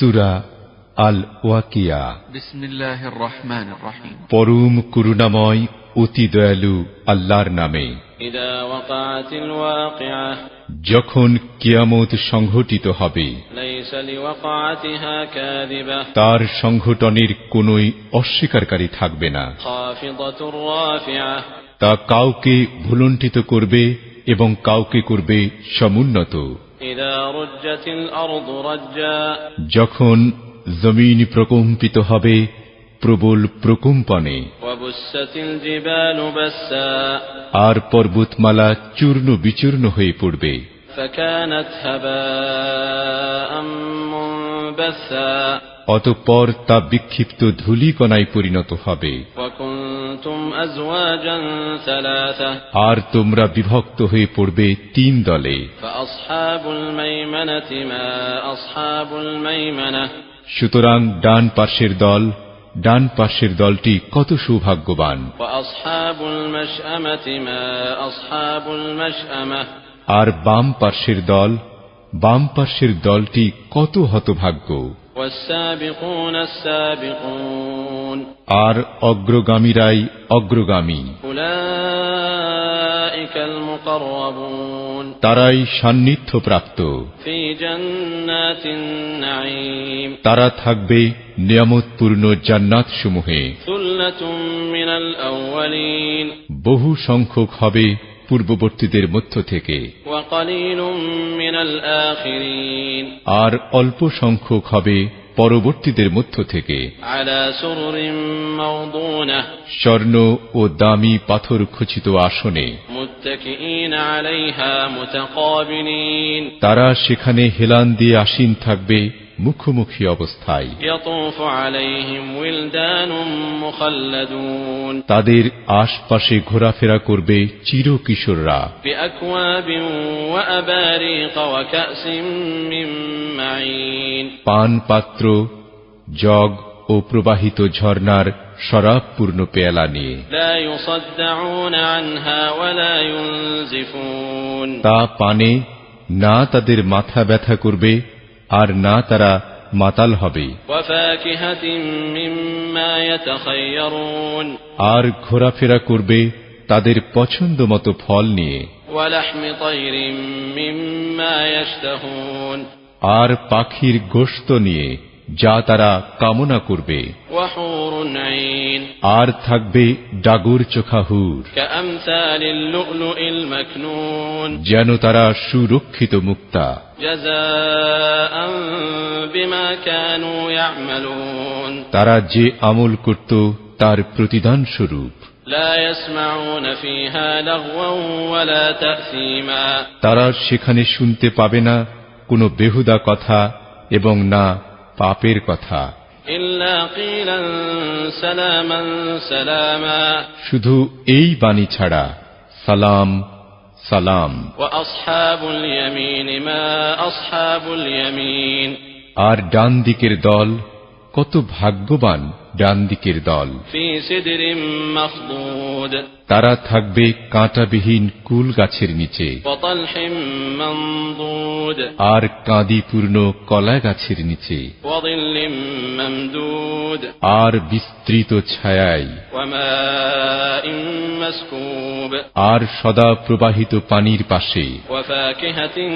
সূরা আল ওয়াকিয়া। বিসমিল্লাহির রহমানির রহিম। পরম করুণাময় অতি দয়ালু আল্লাহর নামে। ইযা ওয়াকাআতিল ওয়াকিআ, যখন কিয়ামত সংঘটিত হবে, লাইসা লিওয়াকাআতিহা কাযিবা, তার সংঘটনের কোনই অস্বীকারী থাকবে না। খাফিদাতুর রাফিআ, তা কাউকে ভুলুণ্ঠিত করবে এবং কাউকে করবে সমুন্নত। ইযা রুজ্জাতিল আরদু রাজ্জা, যখন জমিন প্রকম্পিত হবে প্রবল প্রকম্পনে, ওয়া বুসাতিল জিবালু বাসসা, আর পর্বতমালা চূর্ণ বিচূর্ণ হয়ে পড়বে। ফাকানাত হাবাআম মুনবাসসা, অতঃপর তা বিক্ষিপ্ত ধূলিকণায় পরিণত হবে। ওয়া কুনতুম আজওয়াজান সালাসা, আর তোমরা বিভক্ত হয়ে পড়বে 3 দলে। ফাআসহাবুল মাইমানাতি মা আসহাবুল মাইমানাহ, সুতরাং ডান পাশের দলটি কত সৌভাগ্যবান। ওয়াসহাবুল মাশআমাতি মা আসহাবুল মাশআমাহ, আর বাম পাশের দলটি কত হতভাগ্য। ওয়াসসাবিকুনাস সাবিকুন, আর অগ্রগামীরাই অগ্রগামী। উলাইকাল মুকাররাবুন, তারাই সান্নিধ্য প্রাপ্ত। ফি জান্নাতিন নাঈম, তারা থাকবে নিয়ামতপূর্ণ জান্নাত সমূহে। সুল্লাতুম মিনাল আউয়ালিন, বহু সংখ্যক হবে পূর্ববর্তীদের মধ্য থেকে, ওয়া কালিলুম মিনাল আখিরিন, আর অল্প সংখ্যক হবে পরবর্তীদের মধ্য থেকে। আলা সুরুরিন মাওদুনাহ, স্বর্ণ ও দামি পাথর খচিত আসনে। মুত্তাকিইন আলাইহা মুতাকাবিলিন, তারা সেখানে হেলান দিয়ে আসীন থাকবে মুখোমুখি অবস্থায়। ইয়াতুফু আলাইহিম উইলদানুম মুখাল্লাদুন, তাদের আশপাশে ঘোরাফেরা করবে চিরকিশোররা। বিআকওয়াবিন ওয়া আবারিক ওয়া কাসিম মিন মাঈন, পান পাত্র, জগ ও প্রবাহিত ঝর্ণার শরাবপূর্ণ পেয়ালা নিয়ে। লা ইউসাদ্দাউনা আনহা ওয়া লা ইউনজিফুন, তা পানে না তাদের মাথা ব্যথা করবে আর না তারা মাতাল হবে। ওয়া ফাকিহাতিন মিম্মা ইয়াতাখায়্যারুন, আর ঘোরাফেরা করবে তাদের পছন্দ মতো ফল নিয়ে। ওয়া লাহমি তায়রিন মিম্মা ইয়াশতাহুন, আর পাখির গোশত নিয়ে যা তারা কামনা করবে। ওয়া হুরুন আইন, আর থাকবে ডাগর চোখা হুর, কাআমসালিল লু'লুইল মাকনুন, যেন তারা সুরক্ষিত মুক্তা। জাযাআন বিমা কানু ইয়া'মালুন, তারা যে আমল করত তার প্রতিদান স্বরূপ। লা ইয়াসমাউনা ফিহা লাগওয়ান ওয়ালা তা'সীমা, তারা সেখানে শুনতে পাবে না কোনো বেহুদা কথা এবং না পাপের কথা। ইল্লা কিলান সালামান সালামা, শুধু এই বাণী ছাড়া, সালাম সালাম। ওয়া আসহাবুল ইয়ামিন মা আসহাবুল ইয়ামিন, আর ডান দিকের দল কত ভাগ্যবান ডান দিকের দল। ফি সিদরিম মাখদুদ, তারা থাকবে কাঁটাবিহীন কুল গাছের নিচে। ওয়া তালহিম মামদুদ, আর কাঁদিপূর্ণ কলা গাছের নিচে। ওয়া যিল্লিম মামদুদ, আর বিস্তৃত ছায়ায়। ওয়া মাইন মাসকুব, আর সদা প্রবাহিত পানির পাশে। ওয়া ফাকিহাতিন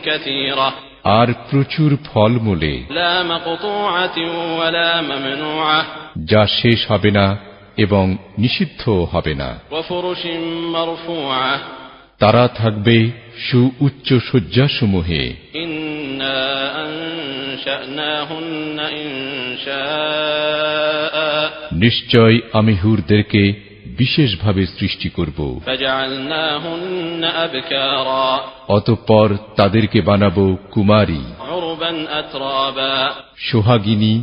কাসীরা, আর প্রচুর ফলমূলে, লা মাকতুআতিন ওয়া লা মামনুআহ, যা শেষ হবে না এবং নিষিদ্ধও হবে না। ওয়া ফুরুশিন মারফুআহ, তারা থাকবে সুউচ্চ শয্যাসমূহে। ইন্না আনশা'নাহুন্না ইনশাআ, নিশ্চয় আমি হুরদেরকে বিশেষভাবে সৃষ্টি করব। ফাজআলনাহুন্না আবকারা, অতঃপর তাদেরকে বানাবো কুমারী, উরবান আতরাবা, সোহাগিনী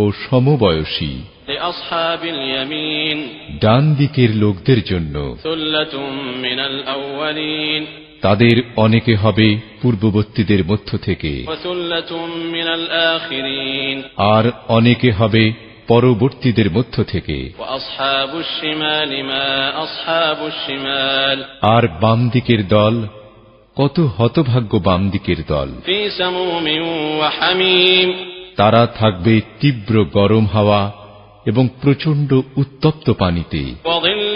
ও সমবয়সী। লিআসহাবিল ইয়ামিন, ডান দিকের লোকদের জন্য। সুল্লাতুম মিনাল আউয়ালিন, তাদের অনেকে হবে পূর্ববর্তীদের মধ্য থেকে, ওয়া সুল্লাতুম মিনাল আখিরিন, আর অনেকে হবে পরবর্তীদের মধ্য থেকে। ওয়া আসহাবুশ শিমালি মা আসহাবুশ শিমাল, আর বাম দিকের দল কত হতভাগ্য বাম দিকের দল। ফি সামুমিন ওয়া হামিম, তারা থাকবে তীব্র গরম হাওয়া এবং প্রচণ্ড উত্তপ্ত পানিতে, وظل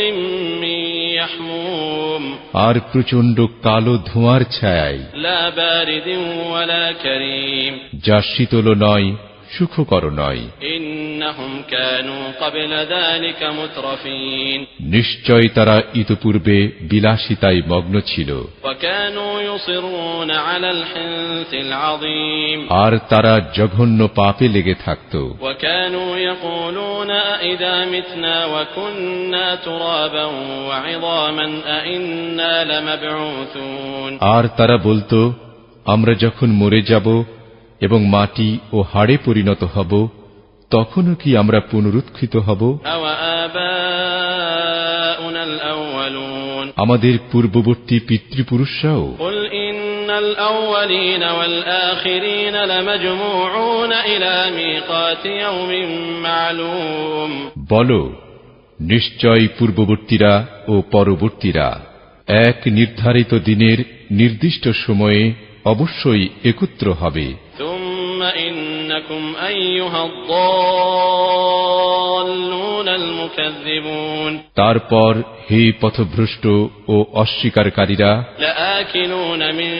من يحموم আর প্রচণ্ড কালো ধোঁয়ার ছায়ায়, لا بارد ولا كريم যা শীতল নয়, সুখকর নয়। إنهم كانوا قبل ذلك مترفين নিশ্চয় তারা ইতপূর্বে বিলাসিতায় মগ্ন ছিল, وكانوا يصرون على الحنث العظيم আর তারা জঘন্য পাপে লেগে থাকত। وكانوا يقولون أئذا متنا وكنا ترابا وعظاما أئنا لمبعوثون আর তারা বলতো, আমরা যখন মরে যাব এবং মাটি ও হাড়ে পরিণত হব, তখনও কি আমরা পুনরুত্থিত হব? أوآباؤنا الأولون আমাদের পূর্ববর্তী পিতৃপুরুষরাও? قل إن الأولين والآخرين لمجموعون إلى ميقات يوم معلوم বলো, নিশ্চয় পূর্ববর্তীরা ও পরবর্তীরা এক নির্ধারিত দিনের নির্দিষ্ট সময়ে অবশ্যই একত্র হবে। ثم إنكم أيها الضالون المكذبون তারপর হে পথভ্রষ্ট ও অস্বীকারীরা, لآكلون من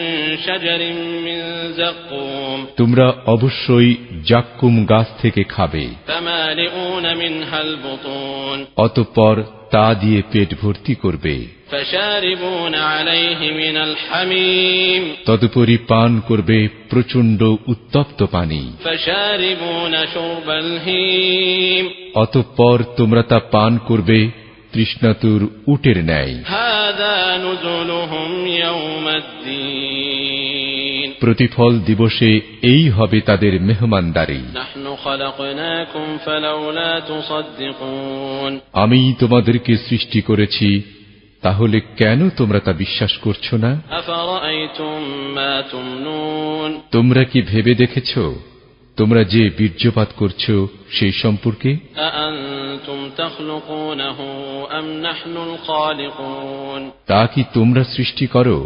شجر من زقوم তোমরা অবশ্যই জাক্কুম গাছ থেকে খাবে, فمالئون منها البطون অতঃপর তা দিয়ে পেট ভর্তি করবে, فشاربون عليه من الحميم তদুপরি পান করবে প্রচণ্ড উত্তপ্ত পানি, فشاربون شرب الهيم অতঃপর তোমরা তা পান করবে তৃষ্ণাতুর উটের ন্যায়। هذا نزلهم يوم الدين প্রতিফল দিবসে এই হবে তাদের মেহমানদারি। نحن خلقناكم فلولا تصدقون আমি তোমাদেরকে সৃষ্টি করেছি, তাহলে কেন তোমরা তা বিশ্বাস করছো না? أفرأيتم ما تمنون তোমরা কি ভেবে দেখেছ তোমরা যে বীর্যপাত করছো সেই সম্পর্কে? أأنتم تخلقونه أم نحن الخالقون তা কি তোমরা সৃষ্টি করো,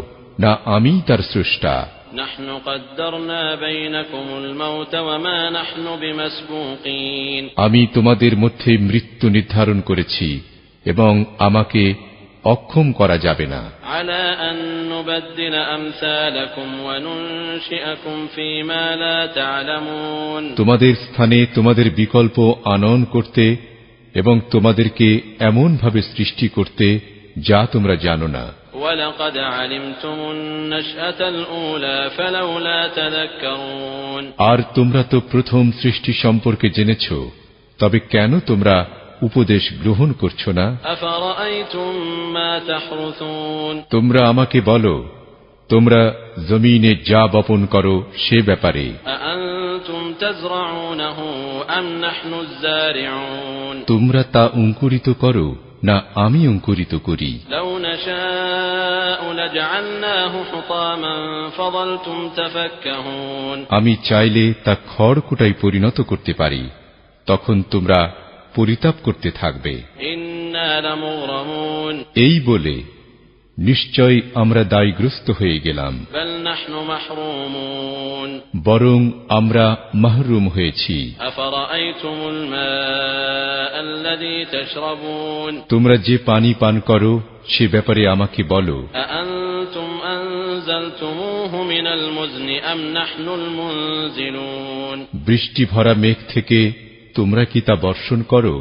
না আমি তার স্রষ্টা? نحن قدرنا بينكم الموت وما نحن بمسبوقين আমি তোমাদের মধ্যে মৃত্যু নির্ধারণ করেছি এবং আমাকে অক্ষম করা যাবে না। على أن نبدل أمثالكم وننشئكم فيما لا تعلمون তোমাদের স্থানে তোমাদের বিকল্প আনয়ন করতে এবং তোমাদেরকে এমন ভাবে সৃষ্টি করতে যা তোমরা জানো না। ولقد علمتم النشأة الأولى فلولا تذكرون আর তোমরা তো প্রথম সৃষ্টি সম্পর্কে জেনেছ, তবে কেন তোমরা উপদেশ গ্রহণ করছো না? أفرأيتم ما تحرثون তোমরা আমাকে বলো, তোমরা জমিনে যা বপন করো সে ব্যাপারে। أأنتم تزرعونه أم نحن الزارعون তোমরা তা অঙ্কুরিত করো, না আমি অঙ্কুরিত করি? لو نشاء لجعلناه حطاما فظلتم تفكهون আমি চাইলে তা খড়কুটায় পরিণত করতে পারি, তখন তোমরা পরিতাপ করতে থাকবে। إنا لمغرمون এই বলে নিশ্চয় আমরা দায়গ্রস্ত হয়ে গেলাম, بل نحن محرومون বরং আমরা মাহরুম হয়েছি। أفرأيتم الماء الذي تشربون তোমরা যে পানি পান করো সে ব্যাপারে আমাকে বলো। أأنتم أنزلتموه من المزن أم نحن المنزلون বৃষ্টি ভরা মেঘ থেকে তোমরা কি তা বর্ষণ করো,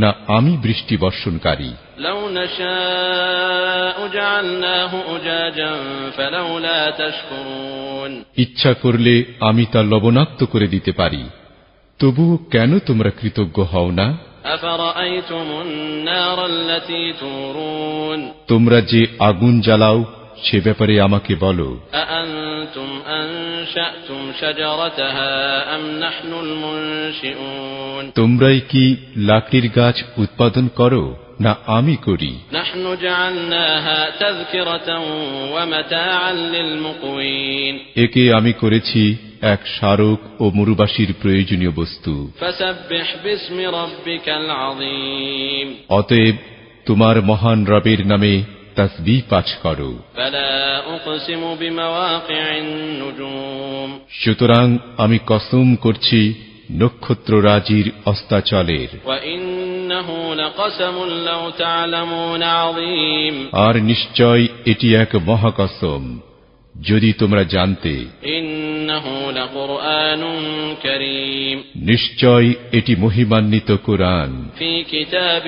না আমি বৃষ্টি বর্ষণকারী? لو نشاء جعلناه أجاجا فلولا تشكرون ইচ্ছা করলে আমি তা লবণাক্ত করে দিতে পারি, তবুও কেন তোমরা কৃতজ্ঞ হও না? أفرأيتم النار التي تورون তোমরা যে আগুন জ্বালাও সে ব্যাপারে আমাকে বলো। أأنتم أنشأتم شجرتها أم نحن المنشئون তোমরাই কি লাকড়ির গাছ উৎপাদন করো, না আমি করি? نحن جعلناها تذكرة ومتاعا للمقوين একে আমি করেছি এক স্মারক ও মরুবাসীর প্রয়োজনীয় বস্তু। فسبح باسم ربك العظيم অতএব তোমার মহান রবের নামে তাসবিহ পাঠ করো। فلا أقسم بمواقع النجوم সুতরাং আমি কসম করছি নক্ষত্ররাজির অস্তাচলের। وإنه لقسم لو تعلمون عظيم আর নিশ্চয় এটি এক মহাকসম, যদি তোমরা জানতে। إنه لقرآن كريم নিশ্চয় এটি মহিমান্বিত কুরআন, في كتاب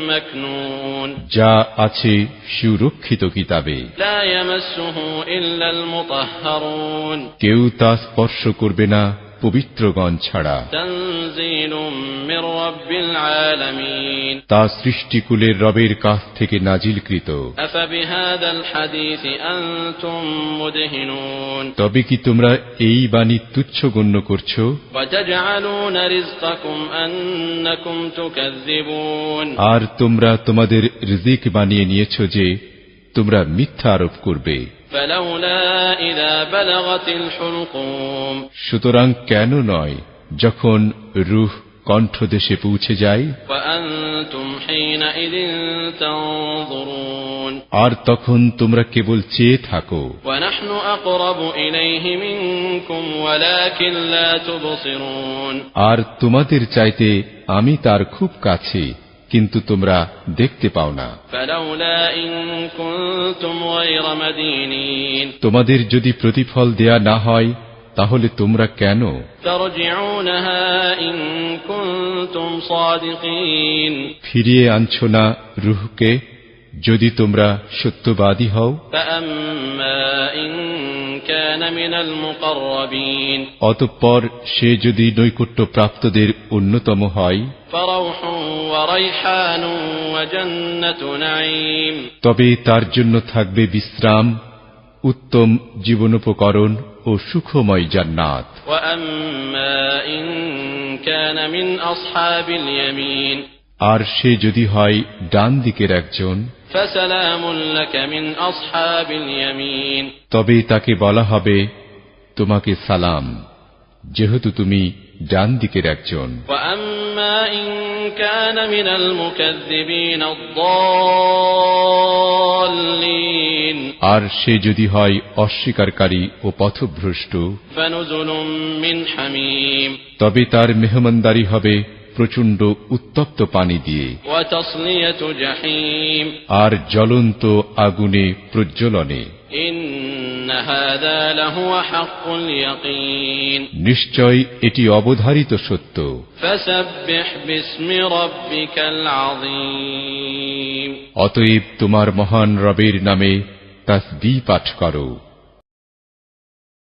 مكنون যা আছে সুরক্ষিত কিতাবে। لا يمسه إلا المطهرون কেউ তা স্পর্শ করবে না পবিত্রগণ ছাড়া। تنزيل من رب العالمين তা সৃষ্টিকুলের রবের কাছ থেকে নাজিলকৃত। أفبهذا الحديث أنتم مدهنون তবে কি তোমরা এই বাণী তুচ্ছ গণ্য করছো? وتجعلون رزقكم أنكم تكذبون আর তোমরা তোমাদের রিজিক বানিয়ে নিয়েছো যে তোমরা মিথ্যা আরোপ করবে। فلولا إذا بلغت الحلقوم সুতরাং কেন নয় যখন রূহ কণ্ঠদেশে পৌঁছে যায়, وأنتم حينئذ تنظرون আর তখন তোমরা কেবল চেয়ে থাকো। ونحن أقرب إليه منكم ولكن لا تبصرون আর তোমাদের চাইতে আমি তার খুব কাছে, কিন্তু তোমরা দেখতে পাও না। فلولا إن كنتم غير مدينين তোমাদের যদি প্রতিফল দেয়া না হয় তাহলে তোমরা কেন ترجعونها إن كنتم صادقين ফিরিয়ে আনছো না রূহকে, যদি তোমরা সত্যবাদী হও? فأما إن كان من المقربين অতঃপর সে যদি নৈকট্য প্রাপ্তদের অন্যতম হয়, فروح وريحان وجنة نعيم তবে তার জন্য থাকবে বিশ্রাম, উত্তম জীবনোপকরণ ও সুখময় জান্নাত। وأما إن كان من أصحاب اليمين আর সে যদি হয় ডান দিকের একজন, فسلام لك من أصحاب اليمين তবে তাকে বলা হবে তোমাকে সালাম, যেহেতু তুমি ডান দিকের একজন। وأما إن كان من المكذبين الضالين আর সে যদি হয় অস্বীকারী ও পথভ্রষ্ট, فنزل من حميم তবে তার মেহমানদারি হবে প্রচণ্ড উত্তপ্ত পানি দিয়ে, وتصلية جحيم আর জ্বলন্ত আগুনে প্রজ্বলনে। إن هذا لهو حق اليقين নিশ্চয় এটি অবধারিত সত্য। فسبح باسم ربك العظيم অতএব তোমার মহান রবের নামে তাসবিহ পাঠ করো।